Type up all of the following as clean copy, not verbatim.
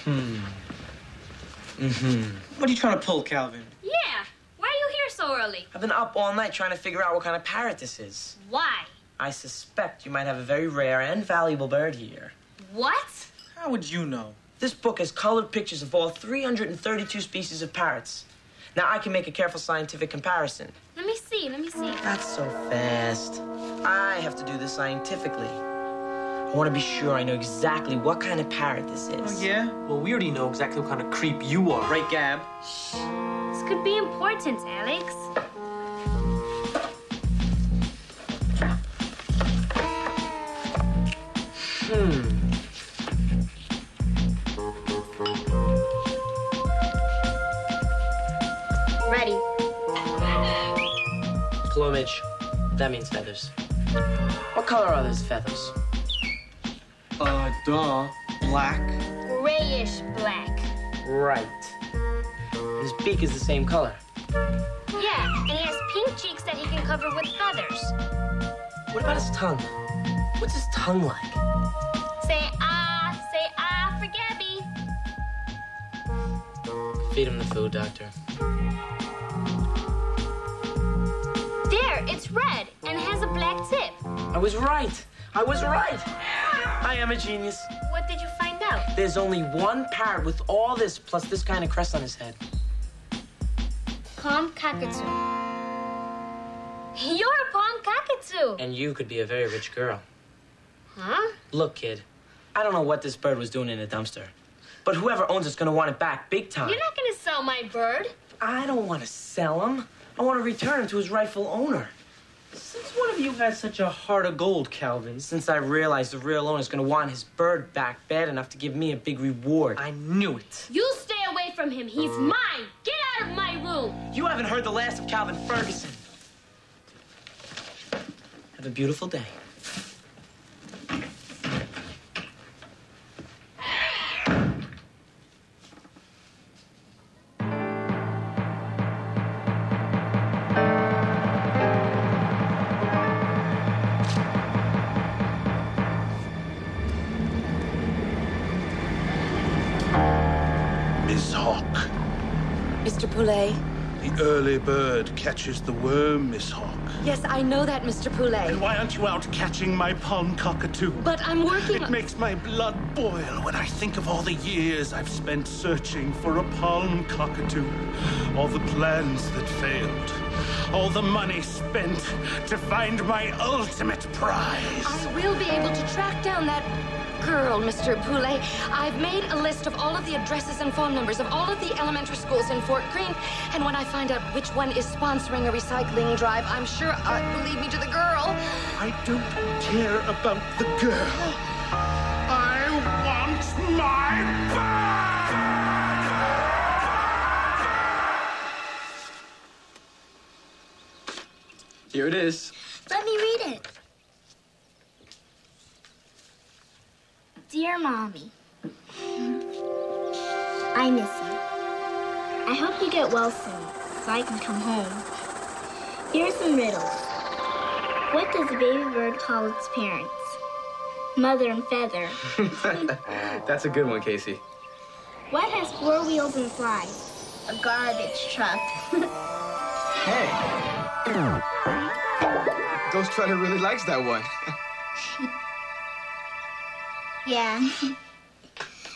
What are you trying to pull, Calvin? Yeah. Why are you here so early? I've been up all night trying to figure out what kind of parrot this is. Why? I suspect you might have a very rare and valuable bird here. What? How would you know? This book has colored pictures of all 332 species of parrots. Now, I can make a careful scientific comparison. Let me see. Not so fast. I have to do this scientifically. I want to be sure I know exactly what kind of parrot this is. Oh, yeah? Well, we already know exactly what kind of creep you are. Right, Gab? Shh. This could be important, Alex. Ready. Plumage. That means feathers. What color are those feathers? Duh. Black. Grayish black. Right. His beak is the same color. Yeah, and he has pink cheeks that he can cover with feathers. What about his tongue? What's his tongue like? Say ah for Gabby. Feed him the food, Doctor. There, it's red and has a black tip. I was right. I am a genius. What did you find out? There's only one parrot with all this, plus this kind of crest on his head. Palm Cockatoo. You're a palm cockatoo. And you could be a very rich girl. Huh? Look, kid, I don't know what this bird was doing in a dumpster, but whoever owns it's gonna want it back big time. You're not gonna sell my bird. I don't want to sell him. I want to return him to his rightful owner. Since one of you has such a heart of gold, Calvin. Since I realized the real owner's gonna want his bird back bad enough to give me a big reward. I knew it. You stay away from him. He's mine. Get out of my room. You haven't heard the last of Calvin Ferguson. Have a beautiful day. Miss Hawk. Mr. Poulet? The early bird catches the worm, Miss Hawk. Yes, I know that, Mr. Poulet. And why aren't you out catching my palm cockatoo? But I'm working... It makes my blood boil when I think of all the years I've spent searching for a palm cockatoo. All the plans that failed. All the money spent to find my ultimate prize. I will be able to track down that girl, Mr. Poulet. I've made a list of all of the addresses and phone numbers of all of the elementary schools in Fort Greene. And when I find out which one is sponsoring a recycling drive, I'm sure it will lead me to the girl. I don't care about the girl. I want my bird! Here it is. Let me read it. Dear Mommy, I miss you. I hope you get well soon, so I can come home. Here are some riddles. What does a baby bird call its parents? Mother and feather. That's a good one, Casey. What has 4 wheels and flies? A garbage truck. Hey. Ghost Rider really likes that one. Yeah.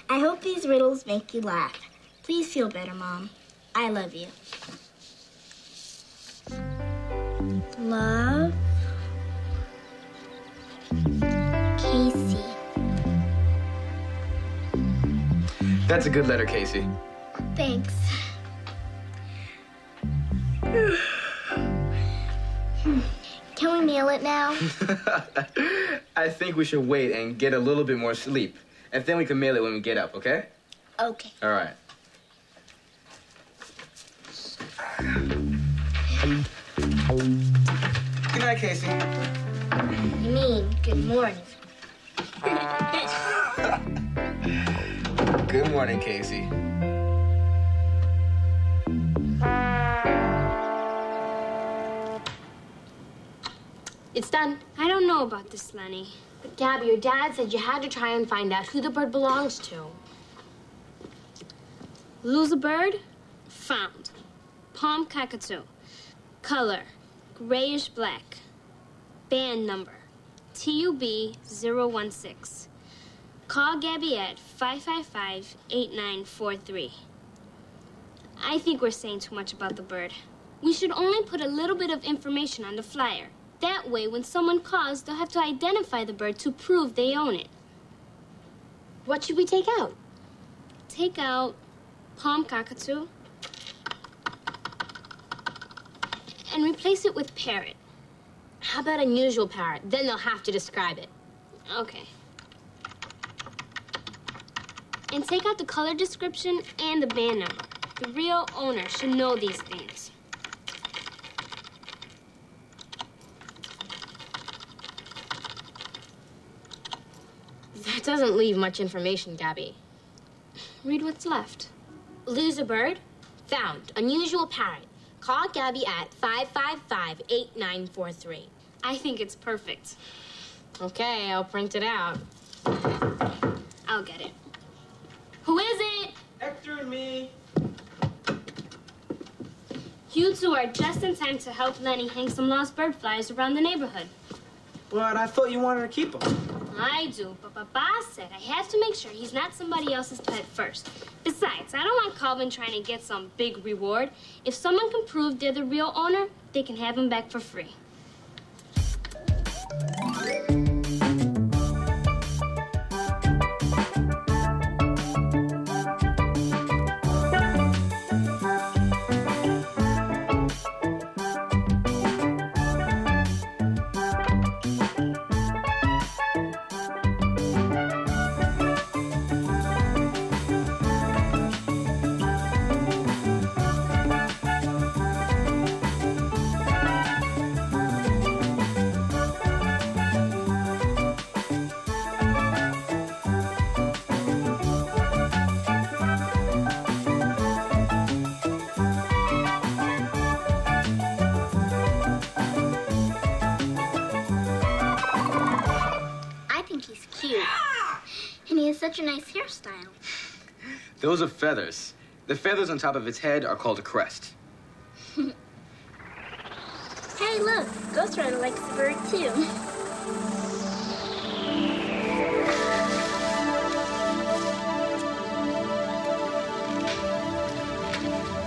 I hope these riddles make you laugh. Please feel better, Mom. I love you. Love, Casey. That's a good letter, Casey. Thanks. Can we mail it now? I think we should wait and get a little bit more sleep. And then we can mail it when we get up, okay? Okay. All right. Good night, Casey. You mean good morning. Good morning, Casey. It's done. I don't know about this, Lenny. But Gabby, your dad said you had to try and find out who the bird belongs to. Lose a bird? Found. Palm cockatoo. Color, grayish black. Band number, TUB-016. Call Gabby at 555-8943. I think we're saying too much about the bird. We should only put a little bit of information on the flyer. That way, when someone calls, they'll have to identify the bird to prove they own it. What should we take out? Take out palm cockatoo and replace it with parrot. How about unusual parrot? Then they'll have to describe it. Okay. And take out the color description and the band number. The real owner should know these things. That doesn't leave much information, Gabby. Read what's left. Lose a bird? Found. Unusual parrot. Call Gabby at 555-8943. I think it's perfect. Okay, I'll print it out. I'll get it. Who is it? Hector and me. You two are just in time to help Lenny hang some lost bird flyers around the neighborhood. But I thought you wanted to keep them. I do, but Papa said I have to make sure he's not somebody else's pet first. Besides, I don't want Calvin trying to get some big reward. If someone can prove they're the real owner, they can have him back for free. Such a nice hairstyle. Those are feathers. The feathers on top of its head are called a crest. Hey, look. Ghost Rider likes the bird, too.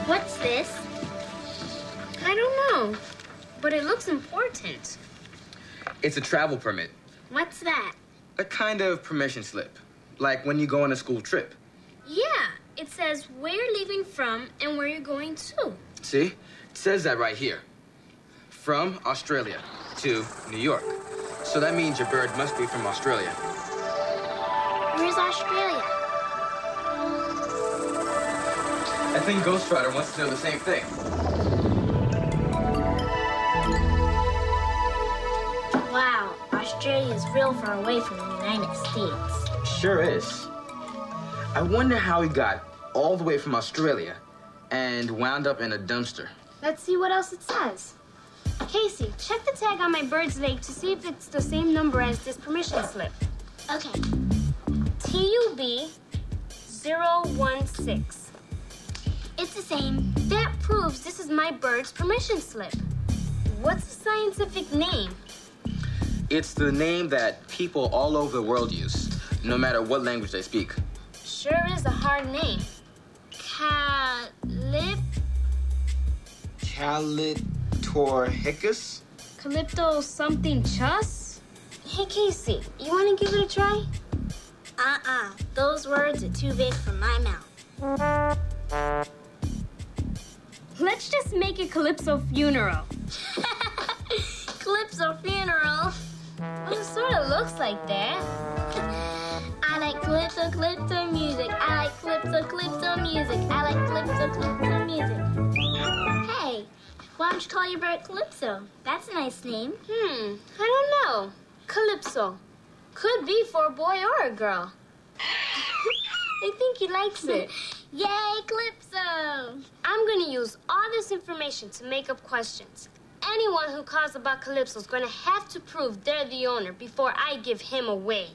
What's this? I don't know, but it looks important. It's a travel permit. What's that? A kind of permission slip. Like when you go on a school trip. Yeah, it says where you're leaving from and where you're going to. See? It says that right here. From Australia to New York. So that means your bird must be from Australia. Where's Australia? I think Ghost Rider wants to know the same thing. Wow, Australia is real far away from the United States. Sure is. I wonder how he got all the way from Australia and wound up in a dumpster. Let's see what else it says. Casey, check the tag on my bird's leg to see if it's the same number as this permission slip. Okay. TUB-016. It's the same. That proves this is my bird's permission slip. What's the scientific name? It's the name that people all over the world use, no matter what language they speak. Sure is a hard name. Calitorhicus? Calypto something chus? Hey, Casey, you want to give it a try? Those words are too big for my mouth. Let's just make it Calypso Funeral. Calypso funeral. Well, it sort of looks like that. I like calypso, calypso music. I like calypso, calypso music. I like calypso, calypso music. Hey, why don't you call your bird Calypso? That's a nice name. I don't know. Calypso. Could be for a boy or a girl. I think he likes it. Yay, Calypso! I'm going to use all this information to make up questions. Anyone who calls about Calypso is going to have to prove they're the owner before I give him away.